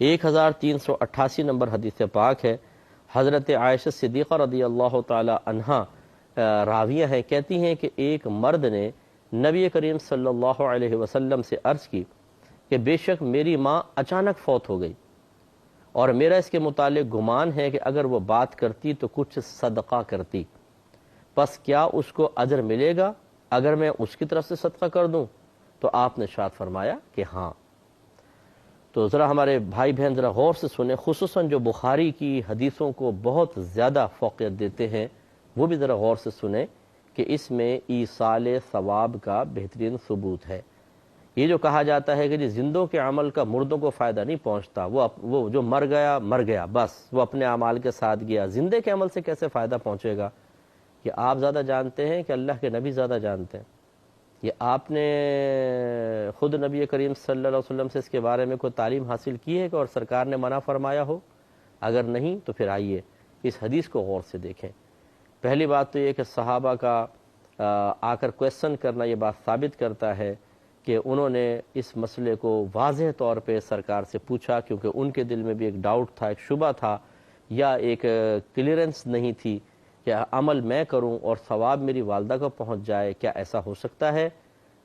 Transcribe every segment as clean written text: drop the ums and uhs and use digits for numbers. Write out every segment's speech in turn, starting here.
1388 number حدیث پاک ہے، حضرت عائشہ صدیقہ رضی اللہ تعالی عنہا راویہ ہیں، کہتی ہیں کہ ایک مرد نے نبی کریم صلی اللہ علیہ وسلم سے عرض کی کہ بے شک میری ماں اچانک فوت ہو گئی اور میرا اس کے متعلق گمان ہے کہ اگر وہ بات کرتی تو کچھ صدقہ کرتی، پس کیا اس کو اجر ملے گا اگر میں اس کی طرف سے صدقہ کر دوں؟ تو آپ نے ارشاد فرمایا کہ ہاں۔ تو ذرا ہمارے بھائی بہن ذرا غور سے سنیں، خصوصاً جو بخاری کی حدیثوں کو بہت زیادہ فوقیت دیتے ہیں وہ بھی ذرا غور سے سنیں کہ اس میں ایصال ثواب کا بہترین ثبوت ہے۔ یہ جو کہا جاتا ہے کہ جی زندوں کے عمل کا مردوں کو فائدہ نہیں پہنچتا، وہ جو مر گیا بس وہ اپنے اعمال کے ساتھ گیا، زندے کے عمل سے کیسے فائدہ پہنچے گا؟ یہ آپ زیادہ جانتے ہیں کہ اللہ کے نبی زیادہ جانتے ہیں؟ یہ آپ نے خود نبی کریم صلی اللہ علیہ وسلم سے اس کے بارے میں کوئی تعلیم حاصل کی ہے کہ اور سرکار نے منع فرمایا ہو؟ اگر نہیں تو پھر آئیے اس حدیث کو غور سے دیکھیں۔ پہلی بات تو یہ کہ صحابہ کا آ کر کویسچن کرنا یہ بات ثابت کرتا ہے کہ انہوں نے اس مسئلے کو واضح طور پہ سرکار سے پوچھا، کیونکہ ان کے دل میں بھی ایک ڈاؤٹ تھا، ایک شبہ تھا، یا ایک کلیئرنس نہیں تھی کہ عمل میں کروں اور ثواب میری والدہ کو پہنچ جائے، کیا ایسا ہو سکتا ہے؟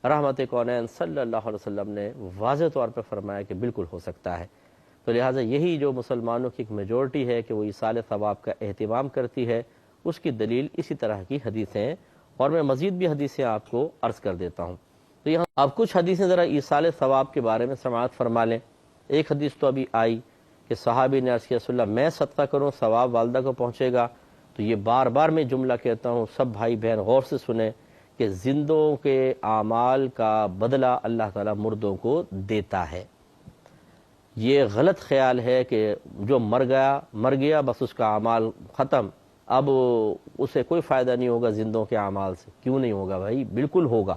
رحمت کونین صلی اللہ علیہ وسلم نے واضح طور پہ فرمایا کہ بالکل ہو سکتا ہے۔ تو لہٰذا یہی جو مسلمانوں کی ایک میجورٹی ہے کہ وہ ایصال ثواب کا اہتمام کرتی ہے، اس کی دلیل اسی طرح کی حدیثیں ہیں، اور میں مزید بھی حدیثیں آپ کو عرض کر دیتا ہوں۔ تو یہاں اب کچھ حدیثیں ذرا ایصال ثواب کے بارے میں سماعت فرما لیں۔ ایک حدیث تو ابھی آئی کہ صحابی نے عرض کیا رسول اللہ میں صدقہ کروں ثواب والدہ کو پہنچے گا؟ تو یہ بار بار میں جملہ کہتا ہوں، سب بھائی بہن غور سے سنیں کہ زندوں کے اعمال کا بدلہ اللہ تعالیٰ مردوں کو دیتا ہے۔ یہ غلط خیال ہے کہ جو مر گیا بس اس کا اعمال ختم، اب اسے کوئی فائدہ نہیں ہوگا زندوں کے اعمال سے۔ کیوں نہیں ہوگا بھائی؟ بالکل ہوگا۔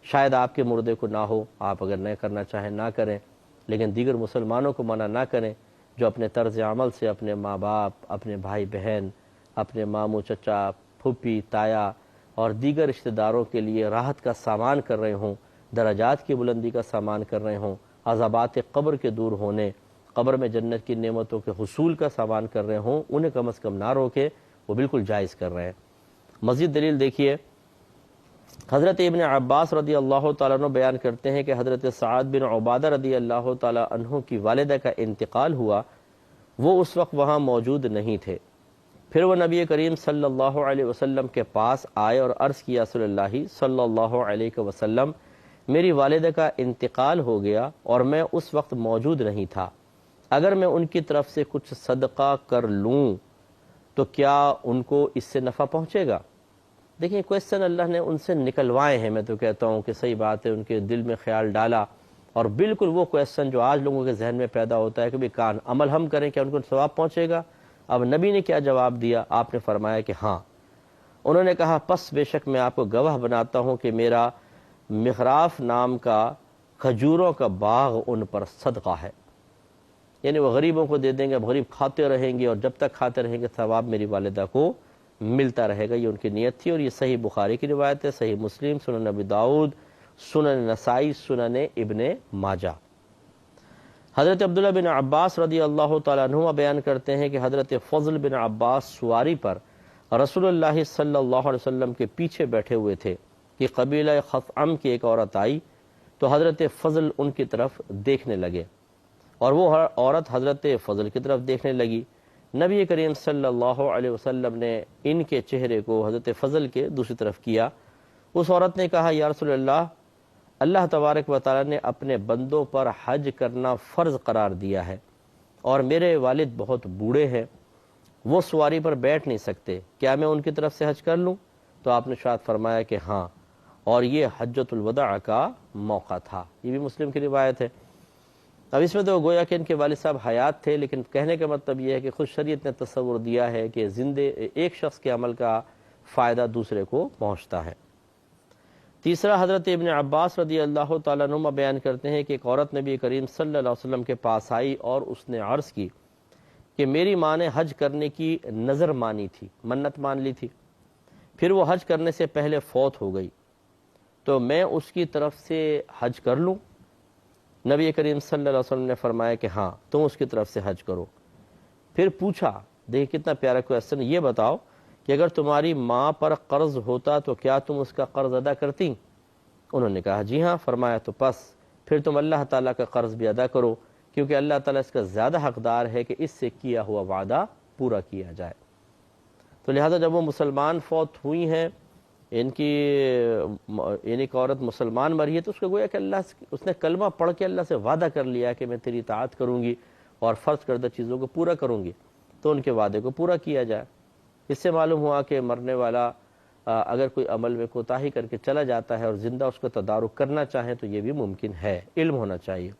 شاید آپ کے مردے کو نہ ہو، آپ اگر نہ کرنا چاہیں نہ کریں، لیکن دیگر مسلمانوں کو منع نہ کریں جو اپنے طرز عمل سے اپنے ماں باپ، اپنے بھائی بہن، اپنے ماموں چچا، پھوپھی، تایا اور دیگر رشتہ داروں کے لیے راحت کا سامان کر رہے ہوں، درجات کی بلندی کا سامان کر رہے ہوں، عذابات قبر کے دور ہونے، قبر میں جنت کی نعمتوں کے حصول کا سامان کر رہے ہوں، انہیں کم از کم نہ روکے، وہ بالکل جائز کر رہے ہیں۔ مزید دلیل دیکھیے، حضرت ابن عباس رضی اللہ تعالیٰ عنہ بیان کرتے ہیں کہ حضرت سعد بن عبادہ رضی اللہ تعالیٰ عنہ کی والدہ کا انتقال ہوا، وہ اس وقت وہاں موجود نہیں تھے۔ پھر وہ نبی کریم صلی اللہ علیہ وسلم کے پاس آئے اور عرض کیا رسول اللہ صلی اللہ علیہ وسلم میری والدہ کا انتقال ہو گیا اور میں اس وقت موجود نہیں تھا، اگر میں ان کی طرف سے کچھ صدقہ کر لوں تو کیا ان کو اس سے نفع پہنچے گا؟ دیکھیں کویسچن اللہ نے ان سے نکلوائے ہیں، میں تو کہتا ہوں کہ صحیح بات ہے، ان کے دل میں خیال ڈالا، اور بالکل وہ کویسچن جو آج لوگوں کے ذہن میں پیدا ہوتا ہے کہ بھی کان عمل ہم کریں کیا ان کو ثواب پہنچے گا؟ اب نبی نے کیا جواب دیا؟ آپ نے فرمایا کہ ہاں۔ انہوں نے کہا پس بے شک میں آپ کو گواہ بناتا ہوں کہ میرا مخراف نام کا کھجوروں کا باغ ان پر صدقہ ہے، یعنی وہ غریبوں کو دے دیں گے، غریب کھاتے رہیں گے اور جب تک کھاتے رہیں گے ثواب میری والدہ کو ملتا رہے گا۔ یہ ان کی نیت تھی، اور یہ صحیح بخاری کی روایت ہے، صحیح مسلم، سنن ابی داؤد، سنن نسائی، سنن ابن ماجہ۔ حضرت عبداللہ بن عباس رضی اللہ تعالیٰ عنہ بیان کرتے ہیں کہ حضرت فضل بن عباس سواری پر رسول اللہ صلی اللہ علیہ وسلم کے پیچھے بیٹھے ہوئے تھے کہ قبیلہ خثعم کی ایک عورت آئی تو حضرت فضل ان کی طرف دیکھنے لگے اور وہ عورت حضرت فضل کی طرف دیکھنے لگی۔ نبی کریم صلی اللہ علیہ وسلم نے ان کے چہرے کو حضرت فضل کے دوسری طرف کیا۔ اس عورت نے کہا یا رسول اللہ، اللہ تبارک و تعالی نے اپنے بندوں پر حج کرنا فرض قرار دیا ہے اور میرے والد بہت بوڑھے ہیں، وہ سواری پر بیٹھ نہیں سکتے، کیا میں ان کی طرف سے حج کر لوں؟ تو آپ نے ارشاد فرمایا کہ ہاں، اور یہ حجۃ الوداع کا موقع تھا۔ یہ بھی مسلم کی روایت ہے۔ اب اس میں تو گویا کہ ان کے والد صاحب حیات تھے، لیکن کہنے کا مطلب یہ ہے کہ خود شریعت نے تصور دیا ہے کہ زندے ایک شخص کے عمل کا فائدہ دوسرے کو پہنچتا ہے۔ تیسرا، حضرت ابن عباس رضی اللہ تعالیٰ عنہ بیان کرتے ہیں کہ ایک عورت نبی کریم صلی اللہ علیہ وسلم کے پاس آئی اور اس نے عرض کی کہ میری ماں نے حج کرنے کی نظر مانی تھی، منت مان لی تھی، پھر وہ حج کرنے سے پہلے فوت ہو گئی، تو میں اس کی طرف سے حج کر لوں؟ نبی کریم صلی اللہ علیہ وسلم نے فرمایا کہ ہاں تم اس کی طرف سے حج کرو۔ پھر پوچھا، دیکھ کتنا پیارا کویسچن، یہ بتاؤ کہ اگر تمہاری ماں پر قرض ہوتا تو کیا تم اس کا قرض ادا کرتی؟ انہوں نے کہا جی ہاں۔ فرمایا تو پس پھر تم اللہ تعالیٰ کا قرض بھی ادا کرو، کیونکہ اللہ تعالیٰ اس کا زیادہ حقدار ہے کہ اس سے کیا ہوا وعدہ پورا کیا جائے۔ تو لہٰذا جب وہ مسلمان فوت ہوئی ہیں، ان کی یعنی ایک عورت مسلمان مری ہے، تو اس کو گویا کہ اس نے کلمہ پڑھ کے اللہ سے وعدہ کر لیا کہ میں تیری اطاعت کروں گی اور فرض کردہ چیزوں کو پورا کروں گی، تو ان کے وعدے کو پورا کیا جائے۔ اس سے معلوم ہوا کہ مرنے والا اگر کوئی عمل میں کوتاہی کر کے چلا جاتا ہے اور زندہ اس کو تدارک کرنا چاہیں تو یہ بھی ممکن ہے، علم ہونا چاہیے۔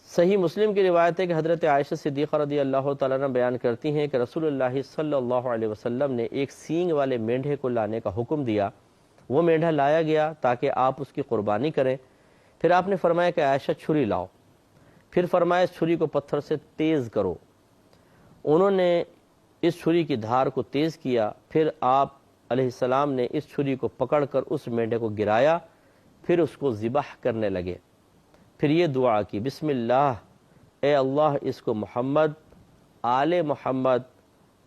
صحیح مسلم کی روایت ہے کہ حضرت عائشہ صدیقہ رضی اللہ تعالیٰ عنہ بیان کرتی ہیں کہ رسول اللہ صلی اللہ علیہ وسلم نے ایک سینگ والے مینڈھے کو لانے کا حکم دیا۔ وہ مینڈھا لایا گیا تاکہ آپ اس کی قربانی کریں۔ پھر آپ نے فرمایا کہ عائشہ چھری لاؤ، پھر فرمایا اس چھری کو پتھر سے تیز کرو۔ انہوں نے اس چھری کی دھار کو تیز کیا، پھر آپ علیہ السلام نے اس چھری کو پکڑ کر اس مینڈھے کو گرایا، پھر اس کو ذبح کرنے لگے۔ پھر یہ دعا کی، بسم اللہ، اے اللہ اس کو محمد، آل محمد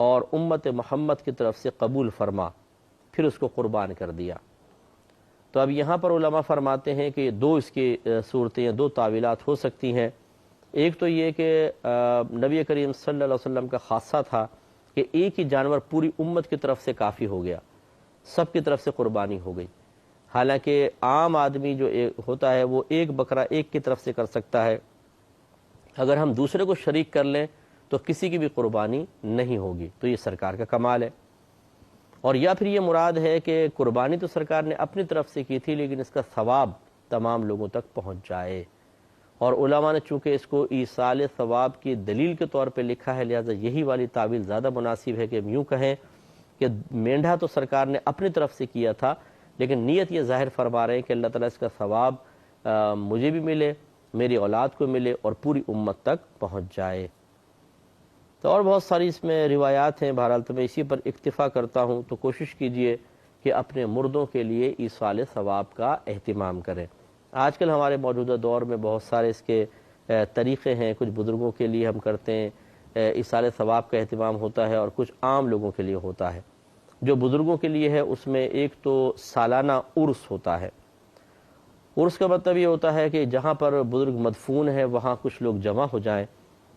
اور امت محمد کی طرف سے قبول فرما، پھر اس کو قربان کر دیا۔ تو اب یہاں پر علماء فرماتے ہیں کہ دو اس کی صورتیں، دو تعویلات ہو سکتی ہیں۔ ایک تو یہ کہ نبی کریم صلی اللہ علیہ وسلم کا خاصہ تھا کہ ایک ہی جانور پوری امت کی طرف سے کافی ہو گیا، سب کی طرف سے قربانی ہو گئی۔ حالانکہ عام آدمی جو ہوتا ہے وہ ایک بکرا ایک کی طرف سے کر سکتا ہے، اگر ہم دوسرے کو شریک کر لیں تو کسی کی بھی قربانی نہیں ہوگی، تو یہ سرکار کا کمال ہے۔ اور یا پھر یہ مراد ہے کہ قربانی تو سرکار نے اپنی طرف سے کی تھی، لیکن اس کا ثواب تمام لوگوں تک پہنچ جائے، اور علماء نے چونکہ اس کو ایصال ثواب کی دلیل کے طور پہ لکھا ہے، لہذا یہی والی تعویل زیادہ مناسب ہے کہ ہم یوں کہیں کہ مینڈھا تو سرکار نے اپنی طرف سے کیا تھا، لیکن نیت یہ ظاہر فرما رہے ہیں کہ اللہ تعالیٰ اس کا ثواب مجھے بھی ملے، میری اولاد کو ملے اور پوری امت تک پہنچ جائے۔ تو اور بہت ساری اس میں روایات ہیں، بہرحال تو میں اسی پر اکتفا کرتا ہوں۔ تو کوشش کیجئے کہ اپنے مردوں کے لیے ایصال ثواب کا اہتمام کریں۔ آج کل ہمارے موجودہ دور میں بہت سارے اس کے طریقے ہیں، کچھ بزرگوں کے لیے ہم کرتے ہیں ایصال ثواب کا اہتمام ہوتا ہے، اور کچھ عام لوگوں کے لیے ہوتا ہے۔ جو بزرگوں کے لیے ہے اس میں ایک تو سالانہ عرس ہوتا ہے۔ عرس کا مطلب یہ ہوتا ہے کہ جہاں پر بزرگ مدفون ہے وہاں کچھ لوگ جمع ہو جائیں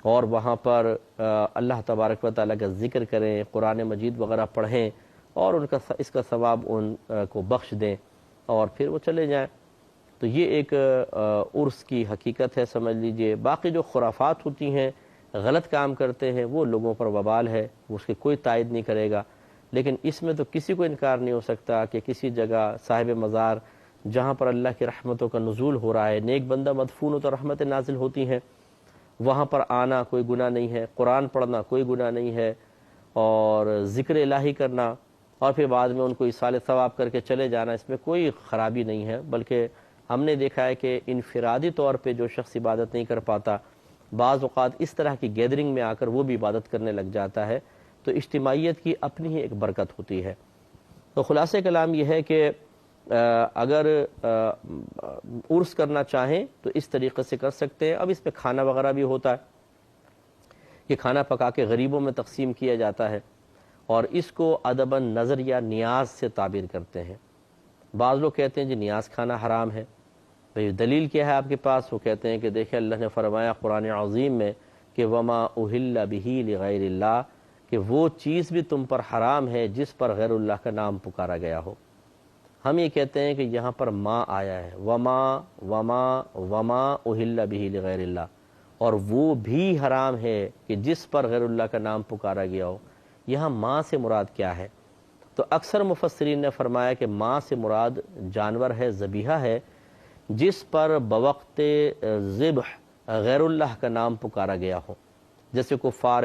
اور وہاں پر اللہ تبارک و تعالیٰ کا ذکر کریں، قرآن مجید وغیرہ پڑھیں، اور ان کا اس کا ثواب ان کو بخش دیں اور پھر وہ چلے جائیں۔ تو یہ ایک عرس کی حقیقت ہے، سمجھ لیجئے۔ باقی جو خرافات ہوتی ہیں، غلط کام کرتے ہیں، وہ لوگوں پر وبال ہے، اس کی کوئی تائید نہیں کرے گا۔ لیکن اس میں تو کسی کو انکار نہیں ہو سکتا کہ کسی جگہ صاحب مزار جہاں پر اللہ کی رحمتوں کا نزول ہو رہا ہے، نیک بندہ مدفون ہو تو رحمتیں نازل ہوتی ہیں، وہاں پر آنا کوئی گناہ نہیں ہے، قرآن پڑھنا کوئی گناہ نہیں ہے، اور ذکر الہی کرنا، اور پھر بعد میں ان کو ایصال ثواب کر کے چلے جانا، اس میں کوئی خرابی نہیں ہے۔ بلکہ ہم نے دیکھا ہے کہ انفرادی طور پہ جو شخص عبادت نہیں کر پاتا، بعض اوقات اس طرح کی گیدرنگ میں آ کر وہ بھی عبادت کرنے لگ جاتا ہے، تو اجتماعیت کی اپنی ہی ایک برکت ہوتی ہے۔ تو خلاصہ کلام یہ ہے کہ اگر عرس کرنا چاہیں تو اس طریقے سے کر سکتے ہیں۔ اب اس پہ کھانا وغیرہ بھی ہوتا ہے کہ کھانا پکا کے غریبوں میں تقسیم کیا جاتا ہے، اور اس کو ادباً نظر یا نیاز سے تعبیر کرتے ہیں۔ بعض لوگ کہتے ہیں جی نیاز کھانا حرام ہے، بھئی دلیل کیا ہے آپ کے پاس؟ وہ کہتے ہیں کہ دیکھیں اللہ نے فرمایا قرآن عظیم میں کہ وما اہل بہ لغیر اللہ، کہ وہ چیز بھی تم پر حرام ہے جس پر غیر اللہ کا نام پکارا گیا ہو۔ ہم یہ کہتے ہیں کہ یہاں پر ما آیا ہے، وما وما وما اہل بہ لغیر اللہ، اور وہ بھی حرام ہے کہ جس پر غیر اللہ کا نام پکارا گیا ہو۔ یہاں ما سے مراد کیا ہے؟ تو اکثر مفسرین نے فرمایا کہ ما سے مراد جانور ہے، ذبیحہ ہے، جس پر بوقت ذبح غیر اللہ کا نام پکارا گیا ہو۔ جیسے کفار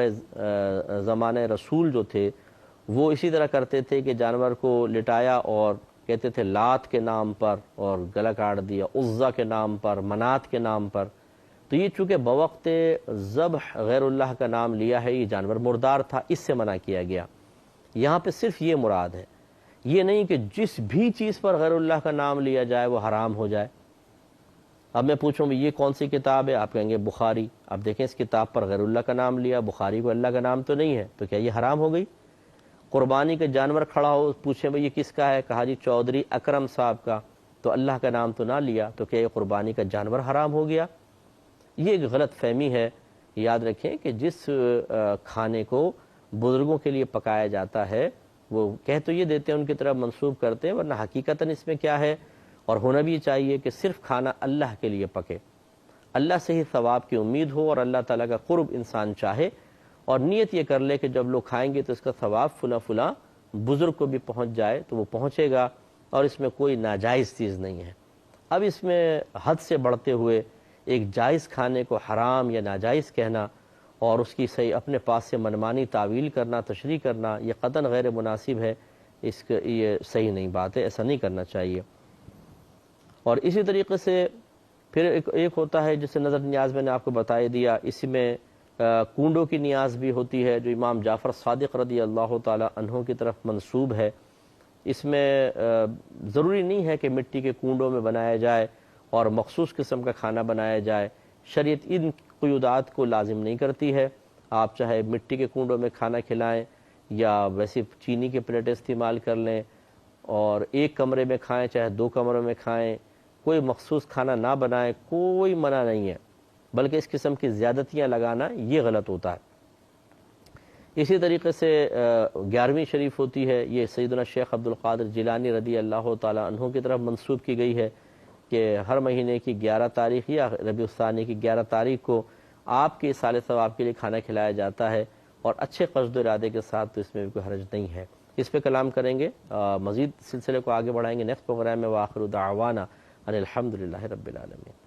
زمانہ رسول جو تھے وہ اسی طرح کرتے تھے کہ جانور کو لٹایا اور کہتے تھے لات کے نام پر، اور گلا کاٹ دیا، عزا کے نام پر، منات کے نام پر۔ تو یہ چونکہ بوقت ذبح غیر اللہ کا نام لیا ہے، یہ جانور مردار تھا، اس سے منع کیا گیا۔ یہاں پہ صرف یہ مراد ہے، یہ نہیں کہ جس بھی چیز پر غیر اللہ کا نام لیا جائے وہ حرام ہو جائے۔ اب میں پوچھوں یہ کون سی کتاب ہے، آپ کہیں گے بخاری. اب دیکھیں اس کتاب پر غیر اللہ کا نام لیا، بخاری کو اللہ کا نام تو نہیں ہے، تو کیا یہ حرام ہو گئی؟ قربانی کا جانور کھڑا ہو، پوچھیں بھئی یہ کس کا ہے، کہا جی چودھری اکرم صاحب کا، تو اللہ کا نام تو نہ لیا، تو کیا یہ قربانی کا جانور حرام ہو گیا؟ یہ ایک غلط فہمی ہے. یاد رکھیں کہ جس کھانے کو بزرگوں کے لیے پکایا جاتا ہے وہ کہہ تو یہ دیتے ہیں، ان کی طرف منسوب کرتے ہیں، ورنہ حقیقتاً اس میں کیا ہے، اور ہونا بھی چاہیے کہ صرف کھانا اللہ کے لیے پکے، اللہ سے ہی ثواب کی امید ہو اور اللہ تعالیٰ کا قرب انسان چاہے، اور نیت یہ کر لے کہ جب لوگ کھائیں گے تو اس کا ثواب فلاں فلاں بزرگ کو بھی پہنچ جائے تو وہ پہنچے گا، اور اس میں کوئی ناجائز چیز نہیں ہے. اب اس میں حد سے بڑھتے ہوئے ایک جائز کھانے کو حرام یا ناجائز کہنا اور اس کی صحیح اپنے پاس سے منمانی تعویل کرنا، تشریح کرنا، یہ قطعاً غیر مناسب ہے. یہ صحیح نہیں بات ہے، ایسا نہیں کرنا چاہیے. اور اسی طریقے سے پھر ایک ہوتا ہے جسے نظر نیاز میں نے آپ کو بتائی دیا، اسی میں کنڈوں کی نیاز بھی ہوتی ہے جو امام جعفر صادق رضی اللہ تعالی عنہ کی طرف منسوب ہے. اس میں ضروری نہیں ہے کہ مٹی کے کنڈوں میں بنایا جائے اور مخصوص قسم کا کھانا بنایا جائے، شریعت ان قیودات کو لازم نہیں کرتی ہے. آپ چاہے مٹی کے کنڈوں میں کھانا کھلائیں یا ویسے چینی کے پلیٹ استعمال کر لیں، اور ایک کمرے میں کھائیں چاہے دو کمروں میں کھائیں، کوئی مخصوص کھانا نہ بنائیں، کوئی منع نہیں ہے، بلکہ اس قسم کی زیادتیاں لگانا یہ غلط ہوتا ہے. اسی طریقے سے 11ویں شریف ہوتی ہے، یہ سیدنا شیخ عبد القادر جیلانی رضی اللہ تعالی عنہ کی طرف منسوب کی گئی ہے کہ ہر مہینے کی 11 تاریخ یا ربیع الثانی کی 11 تاریخ کو آپ کے سال ثواب کے لیے کھانا کھلایا جاتا ہے، اور اچھے قصد و ارادے کے ساتھ، تو اس میں بھی کوئی حرج نہیں ہے. اس پہ کلام کریں گے، مزید سلسلے کو آگے بڑھائیں گے نیکسٹ پروگرام میں. وآخر دعوانا ان الحمدللہ رب العالمین.